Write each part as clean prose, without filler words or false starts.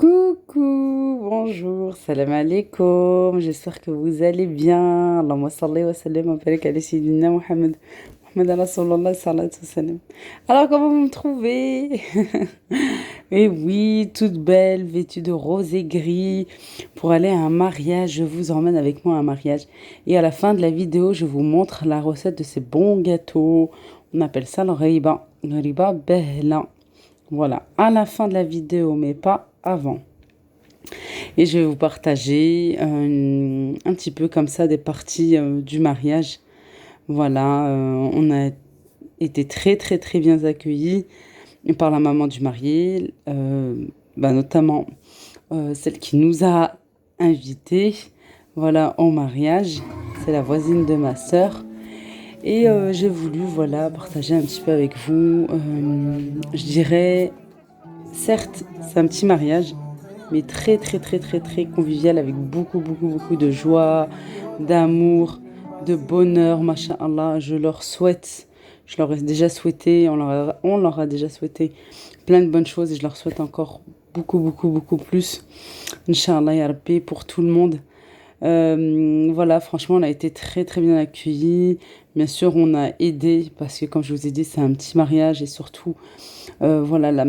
Coucou, bonjour, salam alaikum, j'espère que vous allez bien. Allahumma salli wa sallim wa barik ala sayyidina Muhammad. Muhammad Rasulullah sallallahu alayhi wa sallam. Alors, comment vous me trouvez? Eh oui, toute belle, vêtue de rose et gris, pour aller à un mariage. Je vous emmène avec moi à un mariage. Et à la fin de la vidéo, je vous montre la recette de ces bons gâteaux. On appelle ça le riba behla. Voilà, à la fin de la vidéo, mais pas avant. Et je vais vous partager un petit peu comme ça des parties du mariage. Voilà, on a été très très très bien accueillis par la maman du marié, notamment celle qui nous a invités, voilà, au mariage. C'est la voisine de ma sœur. Et j'ai voulu, voilà, partager un petit peu avec vous. Je dirais, certes, c'est un petit mariage, mais très, très, très, très, très convivial avec beaucoup, beaucoup, beaucoup de joie, d'amour, de bonheur, masha'Allah. Je leur ai déjà souhaité, on leur a déjà souhaité plein de bonnes choses et je leur souhaite encore beaucoup, beaucoup, beaucoup plus. Inch'Allah, ya Rabbi, pour tout le monde. Voilà, franchement, on a été très très bien accueillis. Bien sûr, on a aidé parce que, comme je vous ai dit, c'est un petit mariage et surtout, voilà, la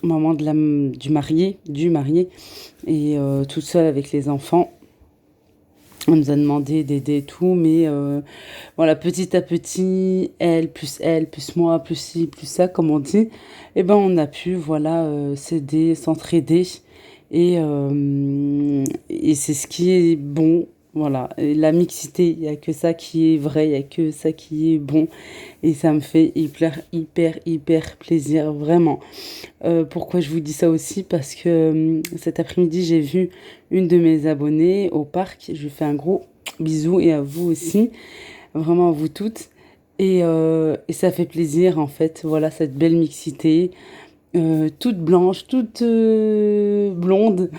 maman du marié, et toute seule avec les enfants. On nous a demandé d'aider et tout, mais voilà, petit à petit, elle, plus moi, plus ci, plus ça, comme on dit, et ben on a pu, voilà, s'aider, s'entraider. Et c'est ce qui est bon, voilà. Et la mixité, il n'y a que ça qui est vrai, il n'y a que ça qui est bon. Et ça me fait hyper, hyper, hyper plaisir, vraiment. Pourquoi je vous dis ça aussi? Parce que cet après-midi, j'ai vu une de mes abonnées au parc. Je lui fais un gros bisou et à vous aussi, vraiment à vous toutes. Et ça fait plaisir, en fait, voilà, cette belle mixité, toute blanche, toute blonde,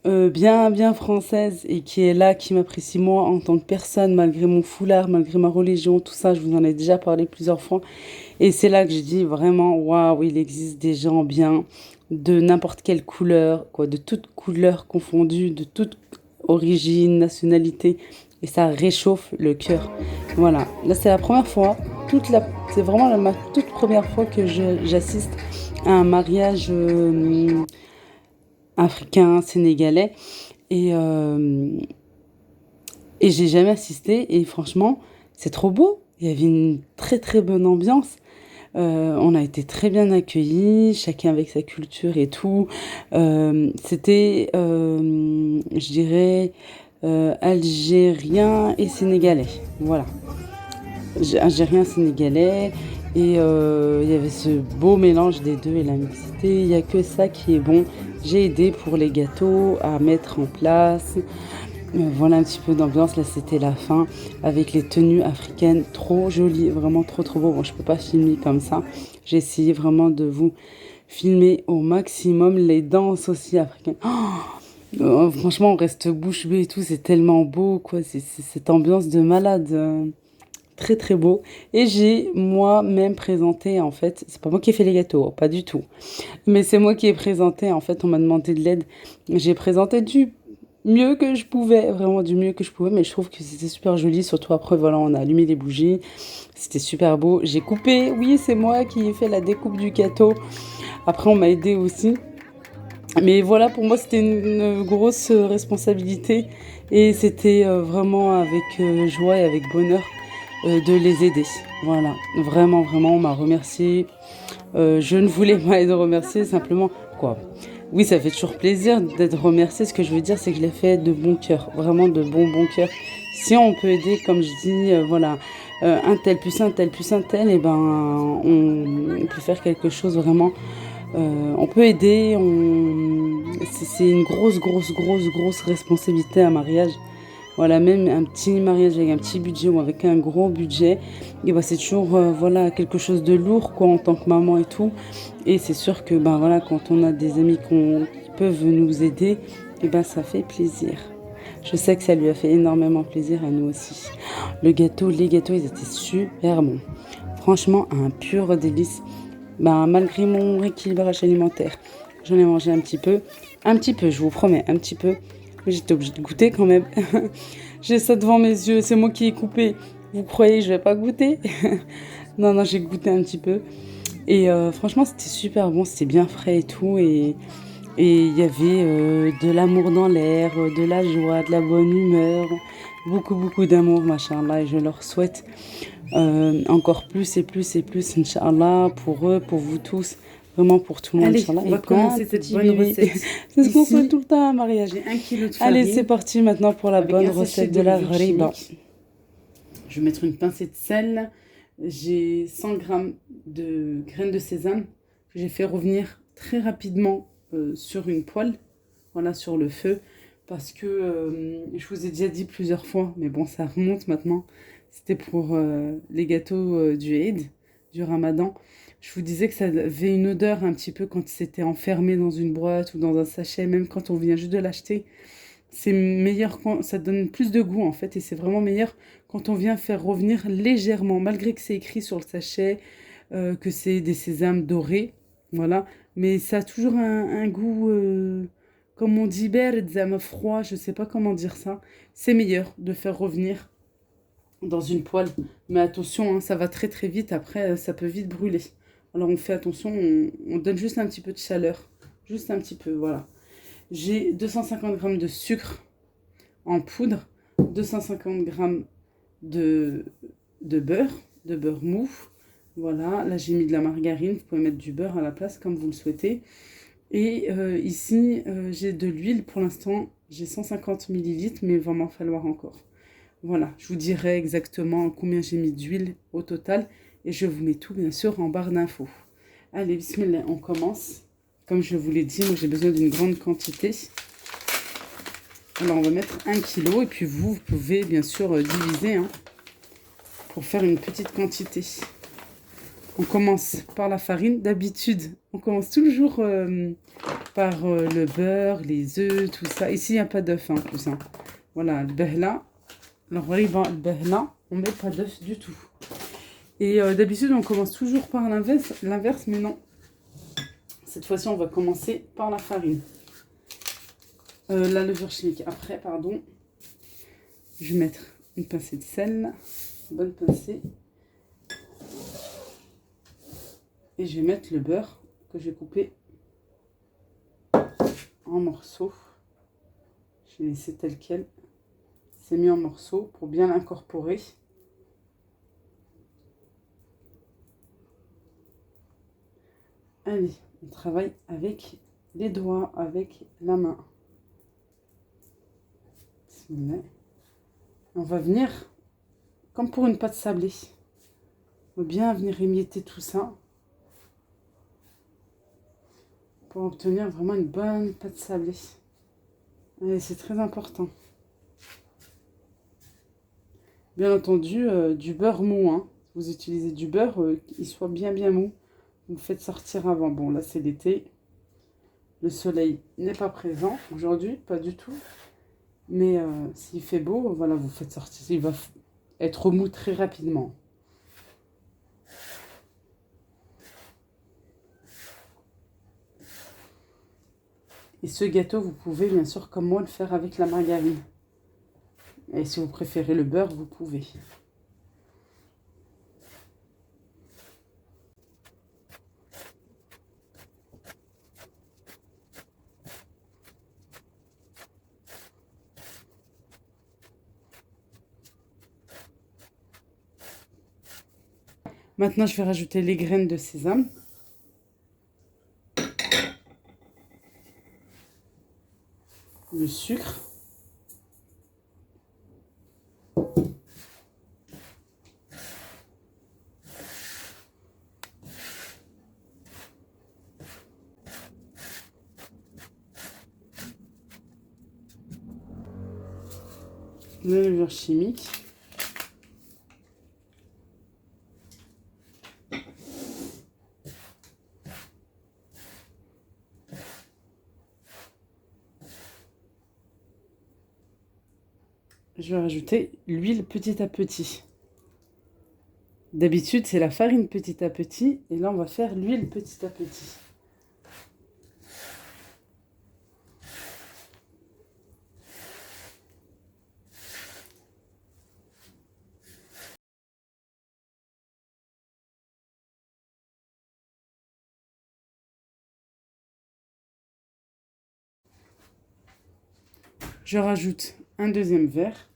bien, bien française, et qui est là, qui m'apprécie moi en tant que personne, malgré mon foulard, malgré ma religion, tout ça, je vous en ai déjà parlé plusieurs fois. Et c'est là que je dis vraiment, waouh, il existe des gens bien, de n'importe quelle couleur, quoi, de toutes couleurs confondues, de toute origine, nationalité, et ça réchauffe le cœur. Voilà, là c'est la première fois, c'est vraiment ma toute première fois que j'assiste à un mariage africain, sénégalais, et, euh, et j'ai jamais assisté, et franchement, c'est trop beau. Il y avait une très très bonne ambiance. On a été très bien accueillis, chacun avec sa culture et tout. C'était, je dirais, algérien et sénégalais. Voilà. Algérien, sénégalais. Et il y avait ce beau mélange des deux et la mixité. Il n'y a que ça qui est bon. J'ai aidé pour les gâteaux à mettre en place. Voilà un petit peu d'ambiance. Là, c'était la fin avec les tenues africaines. Trop jolies, vraiment trop trop beau. Bon, je peux pas filmer comme ça. J'ai essayé vraiment de vous filmer au maximum les danses aussi africaines. Franchement, on reste bouche bée et tout. C'est tellement beau, quoi. C'est cette ambiance de malade. Très très beau. Et j'ai moi-même présenté, en fait, c'est pas moi qui ai fait les gâteaux, pas du tout. Mais c'est moi qui ai présenté, en fait, on m'a demandé de l'aide. J'ai présenté du mieux que je pouvais, vraiment du mieux que je pouvais, mais je trouve que c'était super joli, surtout après, voilà, on a allumé les bougies, c'était super beau. J'ai coupé, oui, c'est moi qui ai fait la découpe du gâteau. Après, on m'a aidé aussi. Mais voilà, pour moi, c'était une grosse responsabilité et c'était vraiment avec joie et avec bonheur de les aider. Voilà, vraiment, vraiment, on m'a remercié. Je ne voulais pas être remerciée, simplement, quoi. Oui, ça fait toujours plaisir d'être remercié. Ce que je veux dire, c'est que je l'ai fait de bon cœur, vraiment de bon cœur. Si on peut aider, comme je dis, voilà, un tel plus un tel plus un tel, et ben, on peut faire quelque chose vraiment. On peut aider. C'est une grosse responsabilité un mariage. Voilà, même un petit mariage avec un petit budget ou avec un gros budget, et ben c'est toujours voilà quelque chose de lourd quoi en tant que maman et tout. Et c'est sûr que ben voilà quand on a des amis qui peuvent nous aider, et ben ça fait plaisir. Je sais que ça lui a fait énormément plaisir à nous aussi. Les gâteaux, ils étaient super bons. Franchement, un pur délice. Ben, malgré mon rééquilibrage alimentaire, j'en ai mangé un petit peu. Un petit peu, je vous promets, un petit peu. Mais j'étais obligée de goûter quand même. J'ai ça devant mes yeux, c'est moi qui ai coupé. Vous croyez que je vais pas goûter? Non, non, j'ai goûté un petit peu. Et franchement, c'était super bon, c'était bien frais et tout. Et il y avait de l'amour dans l'air, de la joie, de la bonne humeur. Beaucoup, beaucoup d'amour, machallah. Et je leur souhaite encore plus et plus et plus, Inch'Allah, pour eux, pour vous tous. Vraiment pour tout le monde, Allez, Inch'Allah. on Et va plein de commencer cette petits bonne bébés. recette. C'est ce qu'on souhaite Ici, tout le temps à un mariage. j'ai 1 kg de Allez, c'est farine parti maintenant pour la avec bonne un sachet recette de de la levure ghriba. chimique. Je vais mettre une pincée de sel. J'ai 100 grammes de graines de sésame que j'ai fait revenir très rapidement sur une poêle, voilà, sur le feu. Parce que je vous ai déjà dit plusieurs fois, mais bon, ça remonte maintenant. C'était pour les gâteaux du Eid, du Ramadan. Je vous disais que ça avait une odeur un petit peu quand c'était enfermé dans une boîte ou dans un sachet, même quand on vient juste de l'acheter. C'est meilleur quand ça donne plus de goût en fait, et c'est vraiment meilleur quand on vient faire revenir légèrement, malgré que c'est écrit sur le sachet que c'est des sésames dorés, voilà. Mais ça a toujours un goût, comme on dit, berd, froid, je sais pas comment dire ça. C'est meilleur de faire revenir dans une poêle. Mais attention, hein, ça va très très vite. Après, ça peut vite brûler. Alors on fait attention, on donne juste un petit peu de chaleur. Juste un petit peu, voilà. J'ai 250 grammes de sucre en poudre, 250 grammes de, de beurre mou. Voilà, là j'ai mis de la margarine, vous pouvez mettre du beurre à la place comme vous le souhaitez. Et ici, j'ai de l'huile pour l'instant, j'ai 150 millilitres, mais il va m'en falloir encore. Voilà, je vous dirai exactement combien j'ai mis d'huile au total et je vous mets tout bien sûr en barre d'infos. Allez, bismillah, on commence. Comme je vous l'ai dit, moi j'ai besoin d'une grande quantité. Alors on va mettre 1 kg et puis vous pouvez bien sûr diviser hein, pour faire une petite quantité. On commence par la farine. D'habitude, on commence toujours par le beurre, les œufs, tout ça. Ici, il n'y a pas d'œuf, hein, tout ça. Voilà, le behla. Alors, le behla, on ne met pas d'œuf du tout. Et d'habitude, on commence toujours par l'inverse, mais non. Cette fois-ci, on va commencer par la farine. La levure chimique. Après, pardon, je vais mettre une pincée de sel. Une bonne pincée. Et je vais mettre le beurre que j'ai coupé en morceaux. Je vais laisser tel quel. C'est mis en morceaux pour bien l'incorporer. Allez, on travaille avec les doigts, avec la main. On va venir comme pour une pâte sablée. On va bien venir émietter tout ça pour obtenir vraiment une bonne pâte sablée. Et c'est très important. Bien entendu, du beurre mou. Hein. Vous utilisez du beurre, il soit bien mou. Vous le faites sortir avant. Bon, là, c'est l'été. Le soleil n'est pas présent aujourd'hui, pas du tout. Mais s'il fait beau, voilà, vous faites sortir. Il va être mou très rapidement. Et ce gâteau, vous pouvez bien sûr, comme moi, le faire avec la margarine. Et si vous préférez le beurre, vous pouvez. Maintenant, je vais rajouter les graines de sésame. Le sucre. La levure chimique. Je vais rajouter l'huile petit à petit. D'habitude, c'est la farine petit à petit. Et là, on va faire l'huile petit à petit. Je rajoute un deuxième verre.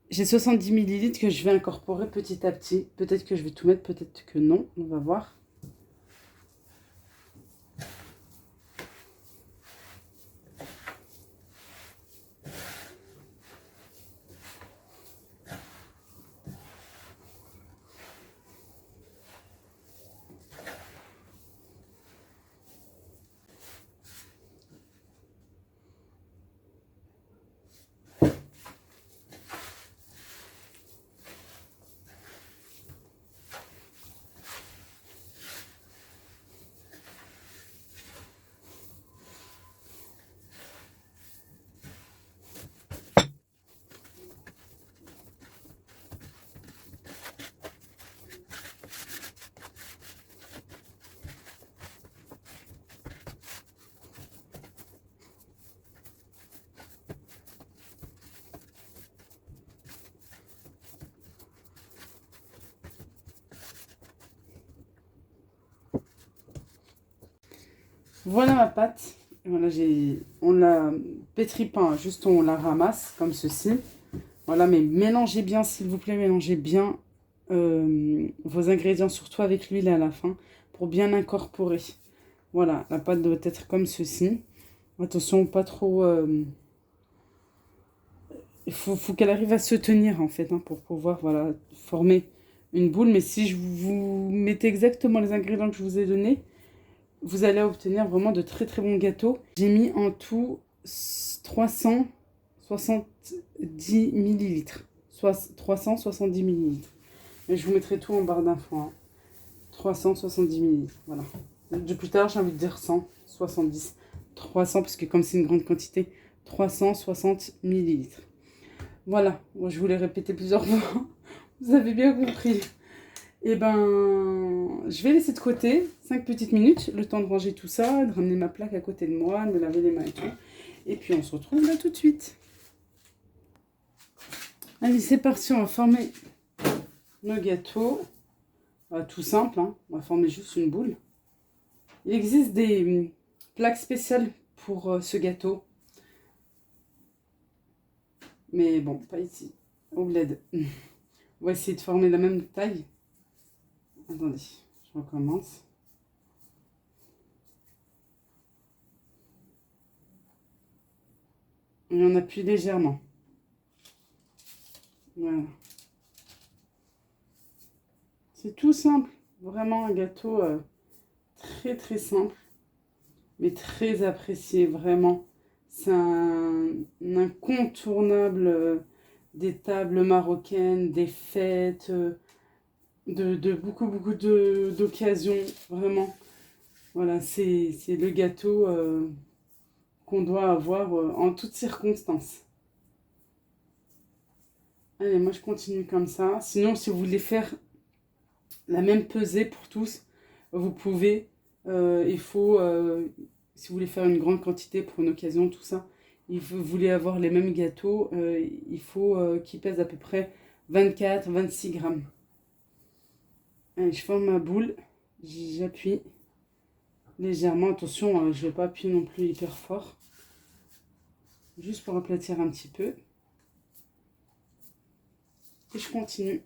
J'ai 70 millilitres que je vais incorporer petit à petit. Peut-être que je vais tout mettre, peut-être que non. On va voir. Voilà ma pâte. Voilà, on la pétrit pas, hein, juste on la ramasse comme ceci. Voilà, mais mélangez bien, s'il vous plaît, mélangez bien vos ingrédients, surtout avec l'huile à la fin, pour bien incorporer. Voilà, la pâte doit être comme ceci. Attention, pas trop... il faut qu'elle arrive à se tenir, en fait, hein, pour pouvoir voilà, former une boule. Mais si je vous mettez exactement les ingrédients que je vous ai donnés, vous allez obtenir vraiment de très très bons gâteaux. J'ai mis en tout 370 millilitres. Soit 370 millilitres. Et je vous mettrai tout en barre d'infos. Hein. 370 millilitres, voilà. Depuis tout à l'heure, j'ai envie de dire 170. 300, parce que comme c'est une grande quantité, 360 millilitres. Voilà, moi, je vous l'ai répété plusieurs fois. Vous avez bien compris. Et ben, je vais laisser de côté 5 petites minutes, le temps de ranger tout ça, de ramener ma plaque à côté de moi, de me laver les mains et tout. Et puis on se retrouve là tout de suite. Allez, c'est parti, on va former nos gâteaux. Tout simple, hein. On va former juste une boule. Il existe des plaques spéciales pour ce gâteau. Mais bon, pas ici, au bled. On va essayer de former la même taille. Attendez, je recommence. Et on appuie légèrement. Voilà. C'est tout simple. Vraiment un gâteau très très simple. Mais très apprécié, vraiment. C'est un incontournable des tables marocaines, des fêtes, de beaucoup d'occasions, vraiment. Voilà, c'est le gâteau qu'on doit avoir en toutes circonstances. Allez, moi je continue comme ça. Sinon, si vous voulez faire la même pesée pour tous, vous pouvez. Il faut, si vous voulez faire une grande quantité pour une occasion, tout ça, vous voulez avoir les mêmes gâteaux, il faut qu'ils pèsent à peu près 24-26 grammes. Allez, je forme ma boule, j'appuie légèrement. Attention, je ne vais pas appuyer non plus hyper fort. Juste pour aplatir un petit peu. Et je continue.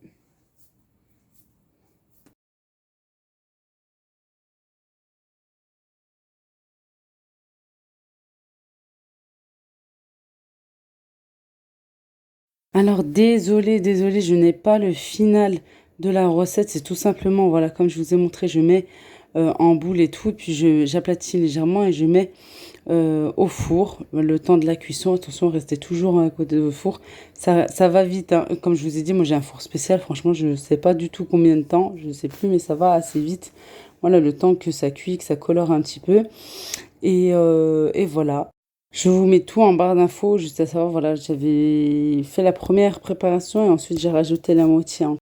Alors désolé, je n'ai pas le final de la recette. C'est tout simplement, voilà, comme je vous ai montré, je mets en boule et tout. Puis j'aplatis légèrement et je mets au four le temps de la cuisson. Attention, restez toujours à côté du four. Ça va vite, hein. Comme je vous ai dit, moi j'ai un four spécial. Franchement, je ne sais pas du tout combien de temps. Je ne sais plus, mais ça va assez vite. Voilà, le temps que ça cuit, que ça colore un petit peu. Et voilà. Je vous mets tout en barre d'infos, juste à savoir, voilà, j'avais fait la première préparation et ensuite j'ai rajouté la moitié